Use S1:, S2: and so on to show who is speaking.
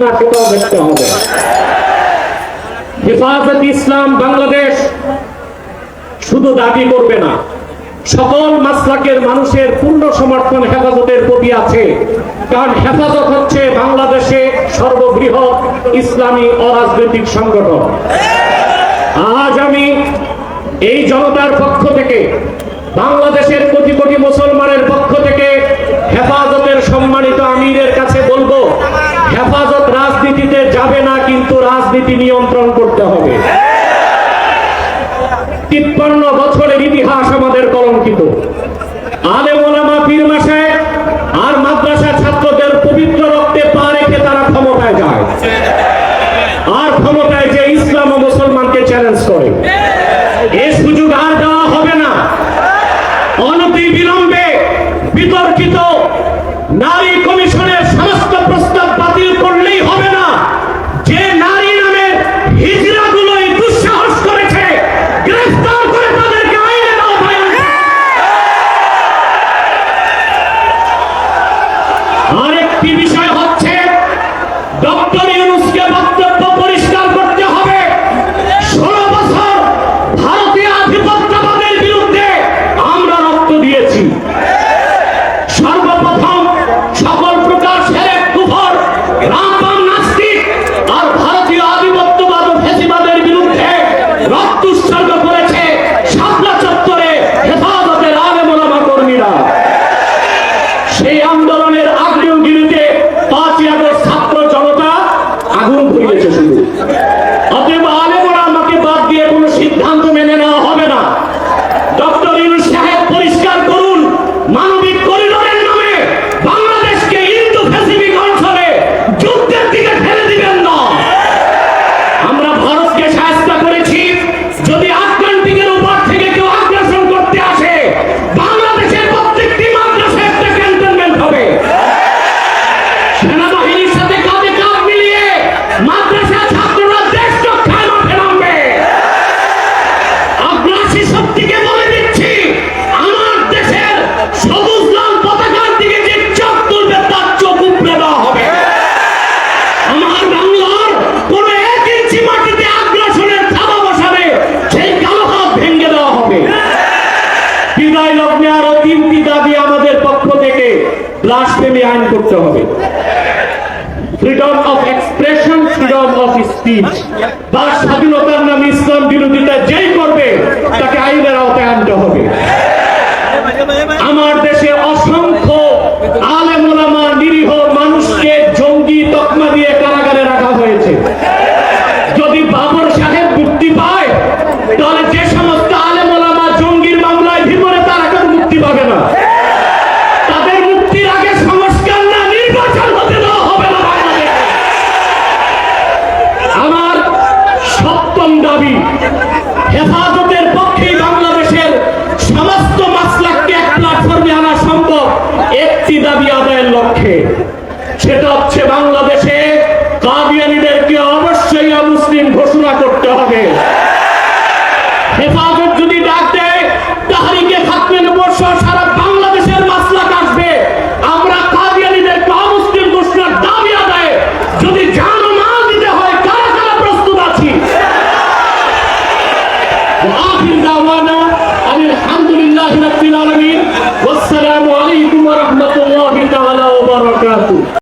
S1: দেখতে হবে। হেফাজত ইসলাম বাংলাদেশ শুধু দাবি করবে না, সকল মাসলাকের মানুষের পূর্ণ সমর্থন হেফাজতের প্রতি আছে। কারণ হেফাজত হচ্ছে বাংলাদেশে সর্ববৃহৎ ইসলামী অরাজনৈতিক সংগঠন। আজ আমি এই জনতার পক্ষ থেকে, বাংলাদেশের কোটি কোটি মুসলমানের পক্ষ থেকে হেফাজতের সম্মানিত আমিরের কাছে বলবো, হেফাজত রাজনীতিতে যাবে না, কিন্তু রাজনীতি নিয়ন্ত্রণ করতে হবে। 53 বছরের ইতিহাস আমাদের কলঙ্কিত। আলেম ওলামা, পীর মাশায়েখ আর মাদ্রাসা ছাত্রদের পবিত্র রক্তে পা রেখে তারা ক্ষমতায় যায়, আর ক্ষমতায় যে ইসলাম ও মুসলমানকে চ্যালেঞ্জ করে। এই সুযোগ আর দেওয়া হবে না। অনতি বিলম্বে বিতর্কিত নারী কমিশনের সমস্ত প্রস্তাব বাতিল করলেই হবে না। যে নারী নামে হিজড়াগুলোই দুঃসাহস করেছে, গ্রেফতার করে তাদেরকে আইনের আওতায় আনতে। আরেকটি বিষয় হচ্ছে, ডক্টর ইউনূসকে বক্তব্য পরিষ্কার করতে হবে। 16 বছর ভারতীয় আধিপত্যবাদের বিরুদ্ধে আমরা রক্ত দিয়েছি। সর্বপ্রথম সকল প্রকার শিরক, কুফর, রামবাম, নাস্তিক আর ভারতীয় আধিপত্যবাদ ও ফ্যাসিবাদের বিরুদ্ধে রক্ত উৎসর্গ করেছে শাপলা চত্বরে হেফাজতের আলেম ওলামা কর্মীরা। সেই আন্দোলনের আগ্নেয়গিরিতে 5ই আগস্ট ছাত্র জনতা আগুন ধরিয়েছে শুধু। অতএব আলেম ওলামাকে বাদ দিয়ে কোনো সিদ্ধান্ত মেনে নেওয়া হবে না। ডক্টর ইউনূস সাহেব পরিষ্কার করুন, মানবিক করিডোরের নামে বাংলাদেশকে ইন্দো প্যাসিফিক অঞ্চলে যুদ্ধের দিকে ঠেলে দিবেন না। আমরা ভারতকে সাহায্য করেছি, যদি আটলান্টিকের উপর থেকে কেউ আগ্রাসন করতে আসে, বাংলাদেশের প্রত্যেকটি মাদ্রাসায় একটা ক্যান্টনমেন্ট হবে। সেনাবাহিনীর সাথে কাঁধে কাঁধ মিলিয়ে মাদ্রাসা ছাত্ররা দেশ রক্ষায় মাঠে নামবে। আগ্রাসী শক্তিকে বলে দিচ্ছি, আমার দেশের সবুজ লাল পতাকার দিকে যে চোখ তুলবে তার চোখ উপড়ে দেওয়া হবে। আমার বাংলার কোন 1 ইঞ্চি মাটিতে আগ্রাসনের থাবা বসাবে, সেই কালো হাত ভেঙে দেওয়া হবে। বিদায় লগ্নে আরো 3টি দাবি আমাদের পক্ষ থেকে। ব্লাসফেমি আইন করতে হবে, freedom of expression, freedom of speech. তার স্বাধীনতার নামে ইসলাম বিরোধিতা যেই করবে তাকে আইনের আওতায় আনতে হবে। আমার দেশে অসংখ্য আলেম ওলামা, নিরীহ মানুষকে জঙ্গি তকমা দিয়ে কারাগারে রাখা হয়েছে। যদি বাবর সাহেব মুক্তি পায়, তাহলে যে সমস্ত আলেম ওলামা জঙ্গির মামলায় ভিতরে, তারা কেউ মুক্তি পাবে না। তাদের মুক্তির আগে সংস্কার না, নির্বাচন হতে দেওয়া হবে না বাংলাদেশে। আমার 7ম দাবি, হেফাজতের পক্ষেই বাংলাদেশের সমস্ত মাসলাককে এক প্ল্যাটফর্মে আনা সম্ভব একটি দাবি আদায়ের লক্ষ্যে। সেটা হচ্ছে, বাংলাদেশে কাদিয়ানীদেরকে অবশ্যই মুসলিম ঘোষণা করতে হবে।